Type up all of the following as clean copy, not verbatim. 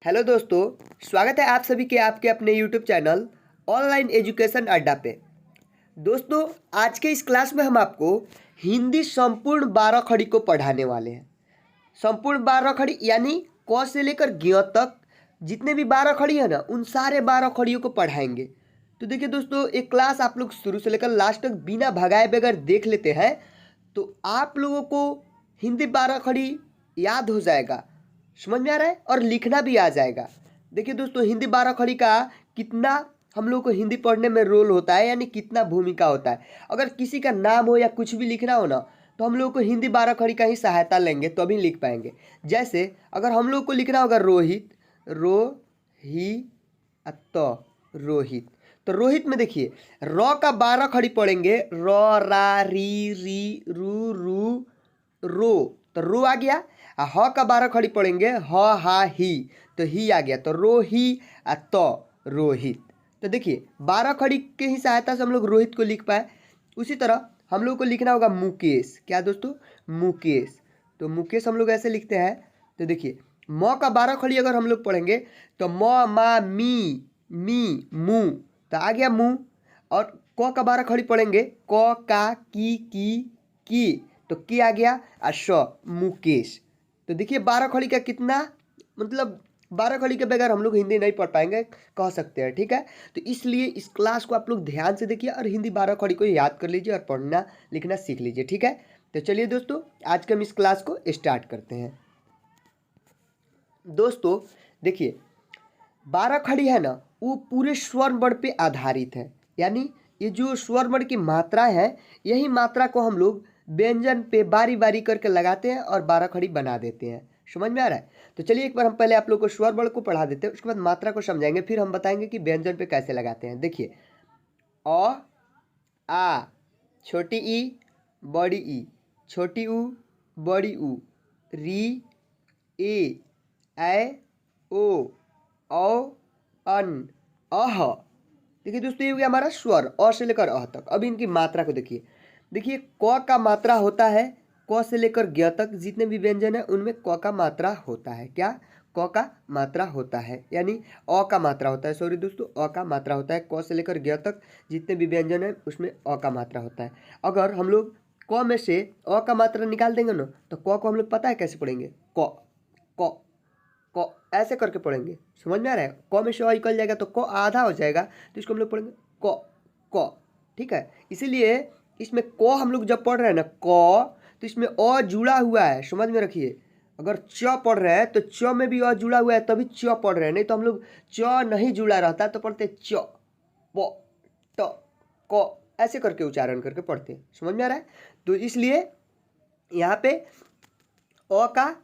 Hello दोस्तों, स्वागत है आप सभी के आपके अपने यूट्यूब चैनल ऑनलाइन एजुकेशन अड्डा पे। दोस्तों, आज के इस क्लास में हम आपको हिंदी संपूर्ण 12 खड़ी को पढ़ाने वाले हैं। संपूर्ण 12 खड़ी यानी क से लेकर ज्ञ तक जितने भी 12 खड़ी है ना, उन सारे 12 खड़ियों को पढ़ाएंगे। तो देखिए दोस्तों, एक क्लास आप लोग शुरू से लेकर लास्ट तक बिना भगाए बगैर देख लेते हैं तो आप लोगों को हिंदी 12 खड़ी याद हो जाएगा, समझ में आ रहा है, और लिखना भी आ जाएगा। देखिए दोस्तों, हिंदी 12 खड़ी का कितना हम लोग को हिंदी पढ़ने में रोल होता है, यानी कितना भूमिका होता है। अगर किसी का नाम हो या कुछ भी लिखना हो ना, तो हम लोग को हिंदी 12 खड़ी का ही सहायता लेंगे तो अभी लिख पाएंगे। जैसे अगर हम लोग को लिखना होगा रोहित, रो ही त रोहित, तो रोहित में देखिए र का 12 खड़ी पढ़ेंगे, र रा री री रू रू रो, तो रो आ गया। ह का 12 खड़ी पढ़ेंगे, ह हा ही, तो ही आ गया, तो रो ही रोहित। तो देखिए 12 खड़ी के ही सहायता से हम लोग रोहित को लिख पाए। उसी तरह हम लोग को लिखना होगा मुकेश। क्या दोस्तों? मुकेश। तो मुकेश हम लोग ऐसे लिखते हैं। तो देखिए म का 12 खड़ी अगर हम लोग पढ़ेंगे तो म मा मी मु, तो आ गया मु। और क का 12 खड़ी पढ़ेंगे, क का की, तो की आ गया, और श मुकेश। तो देखिए 12 खड़ी का कितना मतलब 12 खड़ी के बगैर हम लोग हिंदी नहीं पढ़ पाएंगे, कह सकते हैं। ठीक है, तो इसलिए इस क्लास को आप लोग ध्यान से देखिए और हिंदी 12 खड़ी को याद कर लीजिए और पढ़ना लिखना सीख लीजिए। ठीक है, तो चलिए दोस्तों, आज के हम इस क्लास को स्टार्ट करते हैं। दोस्तों देखिए 12 खड़ी है ना, वो पूरे स्वर वर्ण पे आधारित है। यानी ये जो स्वर वर्ण की मात्रा है, यही मात्रा को हम लोग व्यंजन पे बारी बारी करके लगाते हैं और 12 खड़ी बना देते हैं। समझ में आ रहा है? तो चलिए एक बार हम पहले आप लोग को स्वर वर्ण को पढ़ा देते हैं, उसके बाद मात्रा को समझाएंगे, फिर हम बताएंगे कि व्यंजन पे कैसे लगाते हैं। देखिए अ आ, छोटी ई बड़ी ई, छोटी ऊ बड़ी ऊ, री ए ओ अन अह। देखिए दोस्तों, ये हो गया हमारा स्वर अ से लेकर अह तक। अब इनकी मात्रा को देखिए। देखिए क का मात्रा होता है, क से लेकर ज्ञ तक जितने भी व्यंजन है उनमें क का मात्रा होता है। क्या? क का मात्रा होता है, यानी अ का मात्रा होता है। सॉरी दोस्तों, अ का मात्रा होता है। क से लेकर ज्ञ तक जितने भी व्यंजन है उसमें अ का मात्रा होता है। अगर हम लोग क में से अ का मात्रा निकाल देंगे ना, तो क को हम लोग पता है कैसे पढ़ेंगे? क क क ऐसे करके पढ़ेंगे। समझ में आ रहा है? क में से अ निकल जाएगा तो क आधा हो जाएगा, तो इसको हम लोग पढ़ेंगे क क। ठीक है, इसीलिए इसमें क हम लोग जब पढ़ रहे हैं ना क, तो इसमें अ जुड़ा हुआ है। समझ में रखिए, अगर च पढ़ रहे हैं तो च में भी अ जुड़ा हुआ है, तभी च पढ़ रहे हैं। नहीं तो हम लोग च नहीं जुड़ा रहता तो पढ़ते च प ट क, ऐसे करके उच्चारण करके पढ़ते हैं। समझ में आ रहा है? तो इसलिए यहाँ पे अ का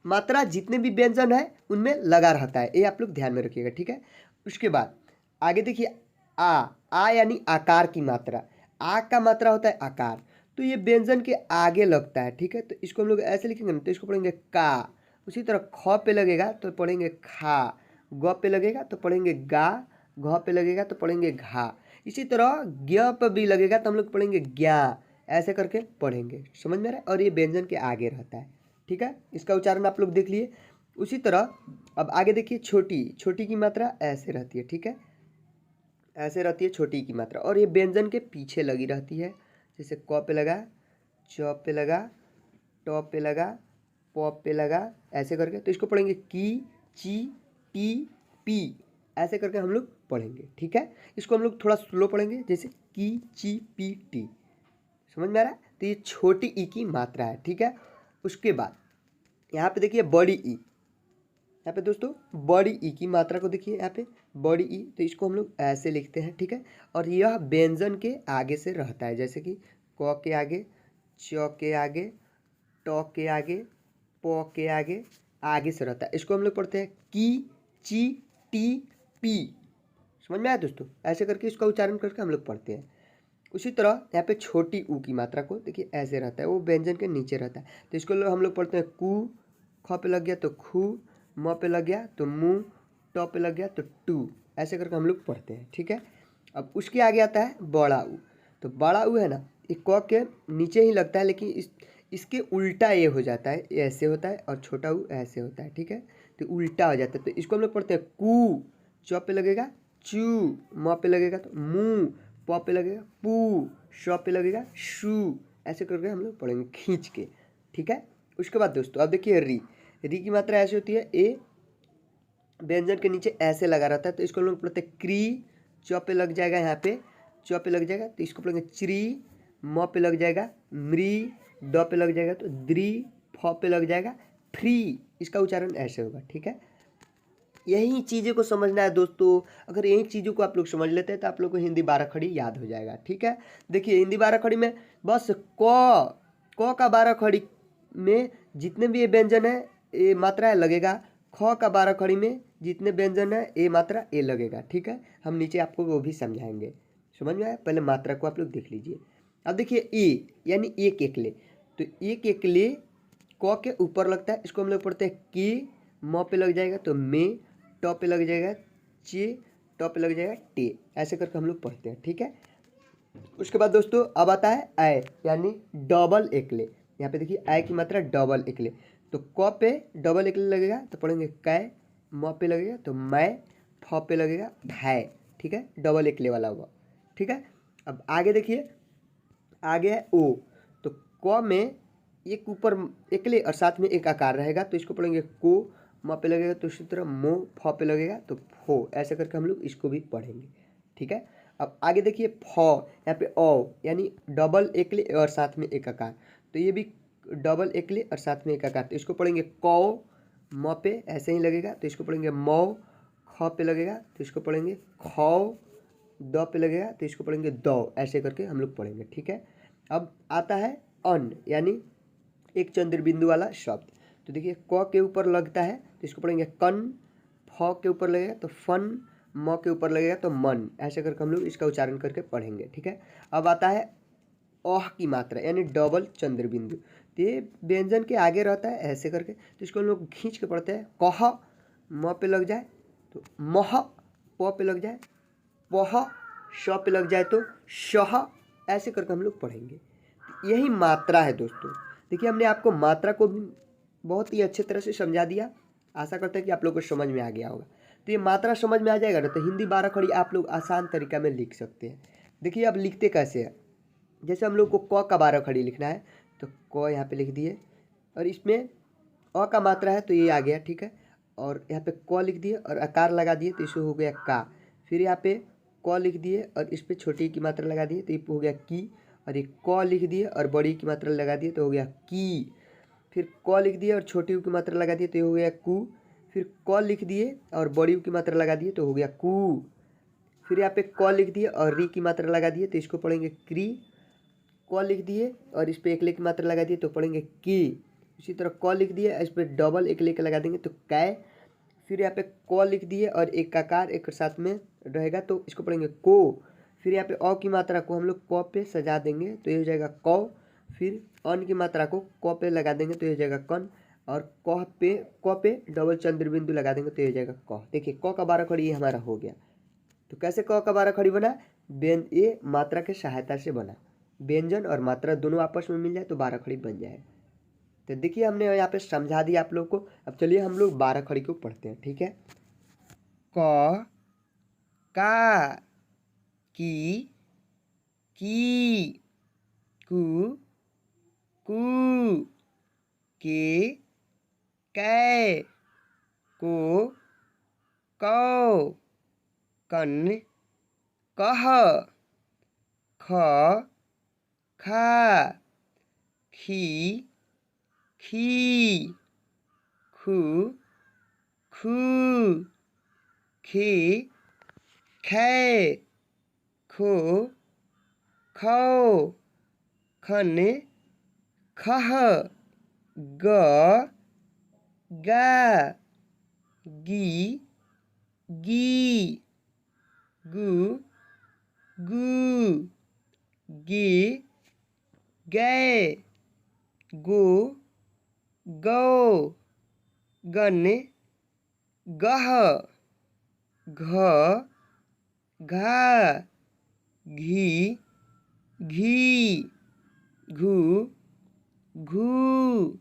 मात्रा जितने भी व्यंजन है उनमें लगा रहता है, ये आप लोग ध्यान में रखिएगा। ठीक है, उसके बाद आगे देखिए आ यानी आकार की मात्रा। आ का मात्रा होता है आकार, तो ये व्यंजन के आगे लगता है। ठीक है, तो इसको हम लोग ऐसे लिखेंगे ना, तो इसको पढ़ेंगे का। उसी तरह ख पे लगेगा तो पढ़ेंगे खा, ग पे लगेगा तो पढ़ेंगे गा, घ पे लगेगा तो पढ़ेंगे घा। इसी तरह ज्ञ पे भी लगेगा तो हम लोग पढ़ेंगे ज्ञा, ऐसे करके पढ़ेंगे। समझ में आ रहा है? और ये व्यंजन के आगे रहता है। ठीक है, इसका उच्चारण आप लोग देख लिए। उसी तरह अब आगे देखिए छोटी की मात्रा ऐसे रहती है। ठीक है, ऐसे रहती है छोटी की मात्रा, और ये व्यंजन के पीछे लगी रहती है। जैसे क पे लगा, च पे लगा, ट पे लगा, प पे लगा, ऐसे करके। तो इसको पढ़ेंगे की ची टी पी, ऐसे करके हम लोग पढ़ेंगे। ठीक है, इसको हम लोग थोड़ा स्लो पढ़ेंगे, जैसे की ची पी टी। समझ में आ रहा है? तो ये छोटी ई की मात्रा है। ठीक है, उसके बाद यहाँ पे देखिए बड़ी ई। यहाँ पे दोस्तों बड़ी ई की मात्रा को देखिए, यहाँ पे बड़ी ई, तो इसको हम लोग ऐसे लिखते हैं। ठीक है, और यह व्यंजन के आगे से रहता है, जैसे कि क के आगे, च के आगे, ट के आगे, प के आगे, आगे से रहता है। इसको हम लोग पढ़ते हैं की ची टी पी। समझ में आया दोस्तों? ऐसे करके इसका उच्चारण करके हम लोग पढ़ते हैं। उसी तरह यहाँ पे छोटी ऊ की मात्रा को देखिए ऐसे रहता है, वो व्यंजन के नीचे रहता है। तो इसको हम लोग पढ़ते हैं कु, ख पे लग गया तो खू, म पे लग गया तो मु, ट पे लग गया तो टू, ऐसे करके हम लोग पढ़ते हैं। ठीक है, अब उसके आगे आता है बड़ा ऊ। तो बड़ा ऊ है ना, ये क के नीचे ही लगता है, लेकिन इसके उल्टा ये हो जाता है, ये ऐसे होता है, और छोटा ऊ ऐसे होता है। ठीक है, तो उल्टा हो जाता है। तो इसको हम लोग पढ़ते हैं कू, च पे लगेगा चू, म पे लगेगा तो मू, प पे लगेगा पू, श पे लगेगा शू। ऐसे करके हम लोग पढ़ेंगे खींच के, ठीक है। उसके बाद दोस्तों अब देखिए री, री की मात्रा ऐसे होती है, ए व्यंजन के नीचे ऐसे लगा रहता है, तो इसको हम लोग पढ़ते हैं क्री, च पे लग जाएगा, यहाँ पे च पे लग जाएगा तो इसको पढ़ेंगे च्री, म पे लग जाएगा मृ, ड पे लग जाएगा तो द्री, फ पे लग जाएगा फ्री। इसका उच्चारण ऐसे होगा, ठीक है। यही चीज़ों को समझना है दोस्तों। अगर यही चीज़ों को आप लोग समझ लेते हैं तो आप लोग को हिंदी 12 खड़ी याद हो जाएगा, ठीक है। देखिए हिंदी 12 खड़ी में बस क का 12 खड़ी में जितने भी ये व्यंजन है ये मात्रा लगेगा, ख का 12 खड़ी में जितने व्यंजन है ये मात्रा ए लगेगा, ठीक है। हम नीचे आपको वो भी समझाएंगे, समझ में आया। पहले मात्रा को आप लोग देख लीजिए। अब देखिए ए यानी एक एकले, तो एक एकले क के ऊपर लगता है, इसको हम लोग पढ़ते हैं के, म पे लग जाएगा तो में, ट पे लग जाएगा चे, ट पे लग जाएगा टे। ऐसे करके हम लोग पढ़ते हैं, ठीक है। उसके बाद दोस्तों अब आता है आय यानी डबल एकले। यहाँ पे देखिए आय की मात्रा डबल एकले, तो क पे डबल एकले लगेगा तो पढ़ेंगे कै, म पे लगेगा तो मैं, फ पे लगेगा भै, ठीक है। डबल एकले वाला हुआ, ठीक है। अब आगे देखिए, आगे है ओ, तो क में एक ऊपर एकले और साथ में एक आकार रहेगा तो इसको पढ़ेंगे को, म पे लगेगा तो उसी तरह मो, फ पे लगेगा तो फो। ऐसे करके हम लोग इसको भी पढ़ेंगे, ठीक है। अब आगे देखिए फ, यहाँ पे ओ यानी डबल एकले और साथ में एक आकार, तो ये भी डबल एकले और साथ में एक आकार, तो इसको पढ़ेंगे कौ, म पे ऐसे ही लगेगा तो इसको पढ़ेंगे मौ, ख पे लगेगा तो इसको पढ़ेंगे खौ, द पे लगेगा तो इसको पढ़ेंगे दौ। ऐसे करके हम लोग पढ़ेंगे, ठीक है। अब आता है अन यानी एक चंद्र बिंदु वाला शब्द, तो देखिए क के ऊपर लगता है तो इसको पढ़ेंगे कन, फ के ऊपर लगेगा तो फन, म के ऊपर लगेगा तो मन। ऐसे करके हम लोग इसका उच्चारण करके पढ़ेंगे, ठीक है। अब आता है अह की मात्रा यानी डबल चंद्र बिंदु, तो ये व्यंजन के आगे रहता है ऐसे करके, तो इसको हम लोग खींच के पढ़ते हैं कह, म पे लग जाए तो मह, प पे लग जाए पह, श पे लग जाए तो शह। ऐसे करके हम लोग पढ़ेंगे। यही मात्रा है दोस्तों। देखिए हमने आपको मात्रा को भी बहुत ही अच्छे तरह से समझा दिया, आशा करते हैं कि आप लोग को समझ में आ गया होगा। तो ये मात्रा समझ में आ जाएगा ना तो हिंदी 12 खड़ी आप लोग आसान तरीका में लिख सकते हैं। देखिए अब लिखते कैसे हैं, जैसे हम लोग को क का 12 खड़ी लिखना है तो क यहाँ पे लिख दिए और इसमें अ का मात्रा है तो ये आ गया, ठीक है। और यहाँ पे क लिख दिए और आकार लगा दिए तो इसे हो गया का। फिर यहाँ पे क लिख दिए और इस पर छोटी की मात्रा लगा दिए तो ये हो गया की, और ये क लिख दिए और बड़ी की मात्रा लगा दिए तो हो गया की। फिर क लिख दिए और छोटी की मात्रा लगा दिए तो ये हो गया कु। फिर क लिख दिए और बड़ी की मात्रा लगा दिए तो हो गया कु। फिर यहाँ पे क लिख दिए और री की मात्रा लगा दिए तो इसको पढ़ेंगे क्री। क लिख दिए और इस पर एकले की मात्रा लगा दिए तो पढ़ेंगे की। इसी तरह क लिख दिए इस पर डबल एकले के लगा देंगे तो कै। फिर यहाँ पे क लिख दिए और एक आकार एक साथ में रहेगा तो इसको पढ़ेंगे को। फिर यहाँ पे अ की मात्रा को हम लोग क पे सजा देंगे तो ये हो जाएगा कौ। फिर अन की मात्रा को क पे लगा देंगे तो ये हो जाएगा कन, और क पे डबल चंद्र बिंदु लगा देंगे तो ये हो जाएगा क। देखिए क का 12 खड़ी ये हमारा हो गया। तो कैसे क का 12 खड़ी बना, ये मात्रा के सहायता से बना। व्यंजन और मात्रा दोनों आपस में मिल जाए तो 12 खड़ी बन जाए। तो देखिए हमने यहाँ पे समझा दिया आप लोग को। अब चलिए हम लोग 12 खड़ी को पढ़ते हैं, ठीक है। क, का, की, कु, कू, के, कै, को, कौ, कन, कह, ख, खा, खी, खी, खू, खू, खे, खे, खो, खौ, खन, खह, ग, गा, गी, गी, गु, गू, गे, गै, गो, गौ, गन, गह, घ, घा, घी, घी, घू, घू,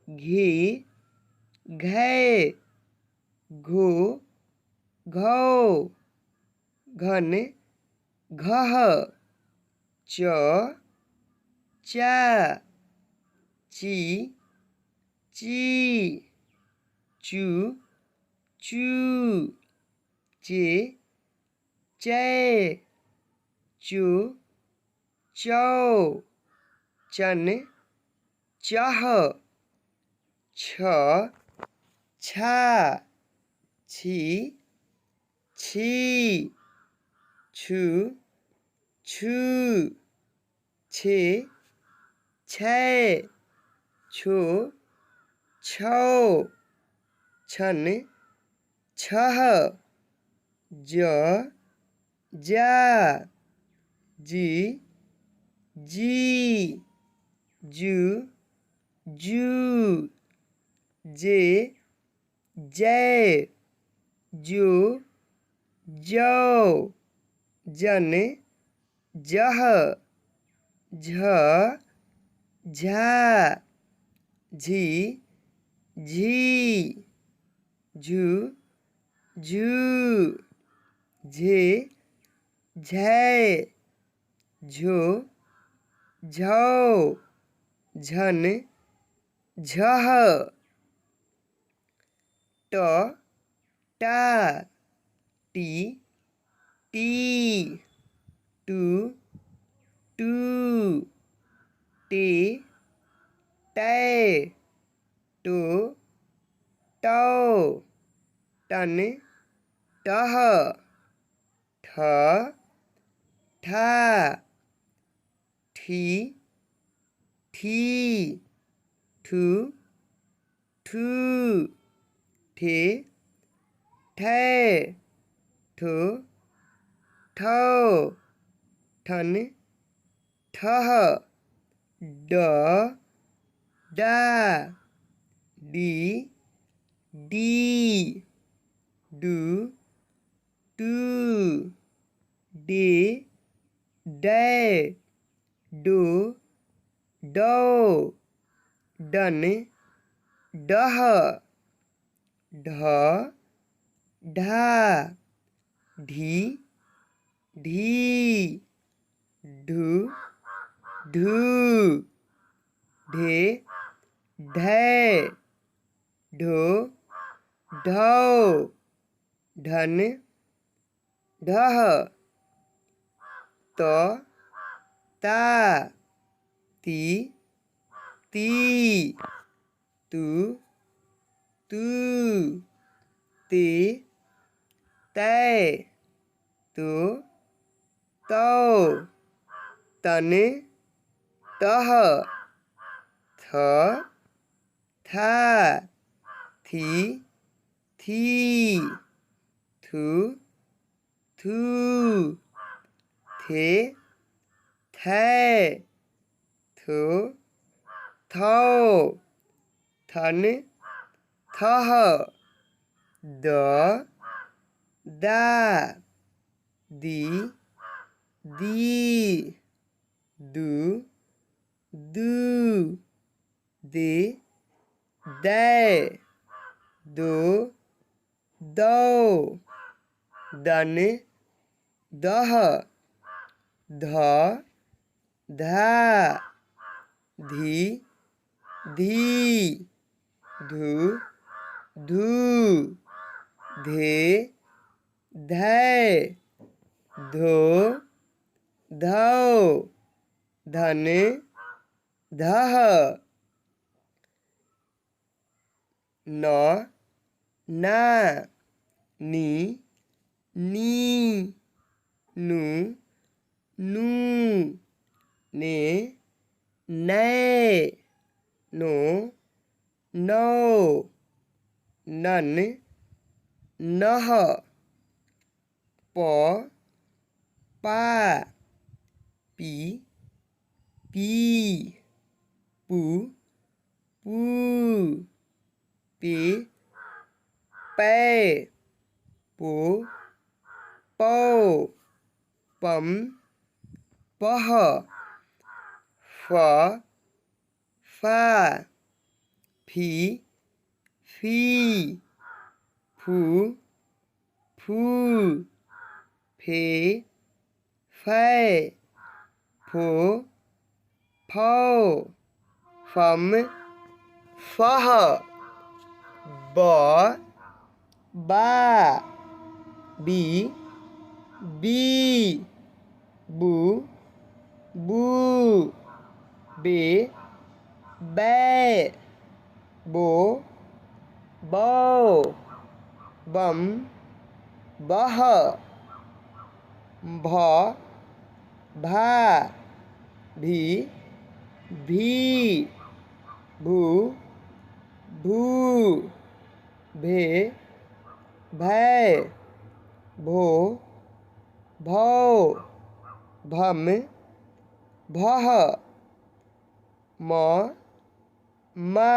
घे, घै, घो घौ घन घह च चा ची ची चू चू चे चै चो चौ चन चह छ छा छी छी छु छु छे छै छो छौ छन छह ज जा जी जी जू जू जे जै जो जौ जन जह झ झा झी झी झू झू झे झै झो झौ झन झह ट टा टी टी टू टू टे टै टो टौ टन टह ठ ठा ठीठी ठू ठू ठे ठै ठो ठौ ठन ठह ड डा डी डी डू टू डे दै डो डौ डन डह ढ ढा ढी ढी ढू ढू ढे ढै ढो ढौ ढन ढह त ता ती ती तू तू ते तै तो तौ तन तह थ था थी थी थू थू थे थै थो थौ थन थह द दा दी दी दू दू दे दै दो दौ दन दह ध धा धी धी धू धू धे धै धो धौ धन धह न ना नी नी नू नू ने नै नो नौ नन नह प पा पी पी पू पू पे पै पो पौ पम पह फ फा फी फी फू फू फे फै फो फौ फम फह ब बा बी बी बू बू बे बै बो बौ बम बह भ भा भी भी भू भू भे भै भो भौ भम भह म मा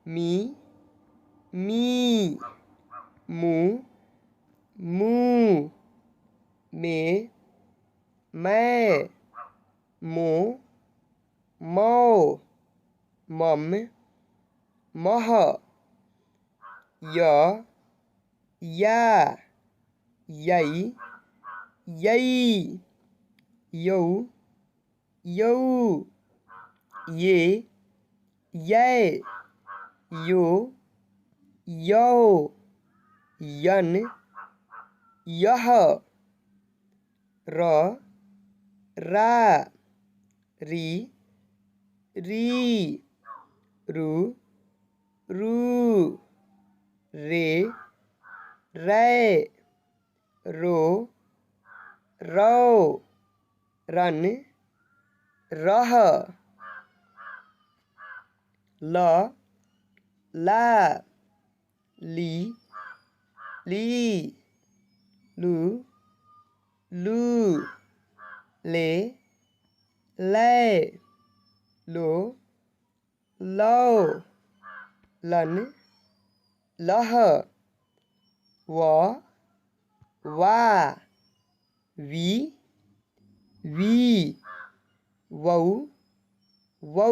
मी मी मू मू मे मै मो मौ मम मह य या यै यै यौ यौ ये यै यो यौ यन यह र रा री री रु रू रे रै रो रौ रन रह ल ला ली ली लू लू ले लै लो लो लन लह व वा वी वी वौ वौ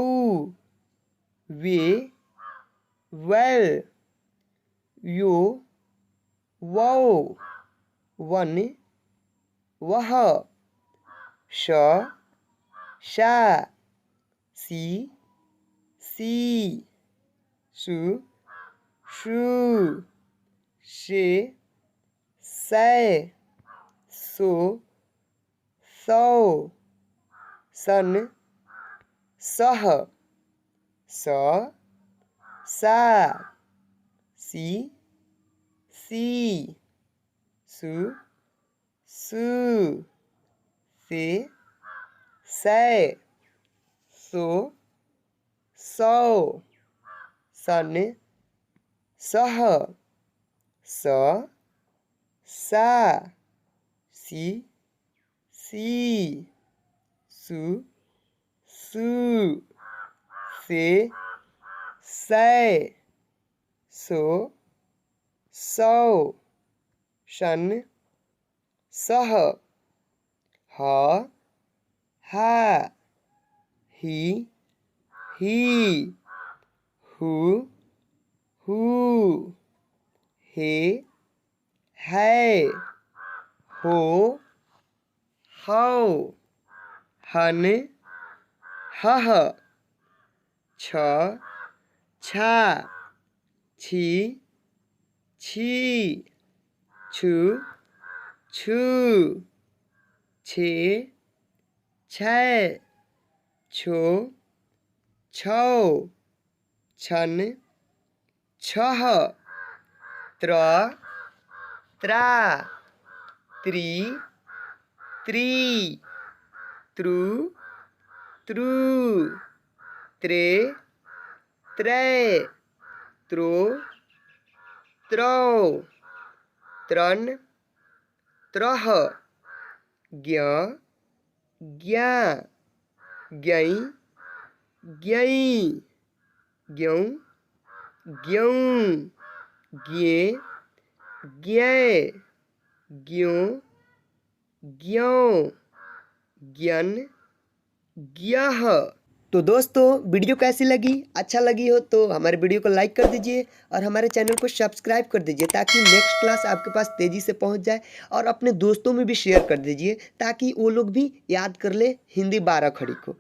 वे वैल यो वौ वन वह श शा सी सी सु शू शे सै सो सौ सन सह स सा सी सी सु सू से सै सो सौ सन सह स सा सी सी सु सू से सै सो सौ शन सह ह हा ही ही हु हू हे है हो हौ हन हह छ छा छी छी छु छु छे छै छो छौ छन छह त्र त्रा त्रि त्रीत्रु त्रु त्रे त्रै त्रो त्रौ त्रन त्रह ज्ञ ज्ञा ज्ञै ज्ञै ज्ञौ ज्ञौ ज्ञे ज्ञै ज्ञो ज्ञौ ज्ञन ज्ञः तो दोस्तों वीडियो कैसी लगी, अच्छा लगी हो तो हमारे वीडियो को लाइक कर दीजिए और हमारे चैनल को सब्सक्राइब कर दीजिए ताकि नेक्स्ट क्लास आपके पास तेज़ी से पहुंच जाए। और अपने दोस्तों में भी शेयर कर दीजिए ताकि वो लोग भी याद कर ले हिंदी 12 खड़ी को।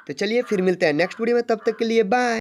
तो चलिए फिर मिलते हैं नेक्स्ट वीडियो में, तब तक के लिए बाय।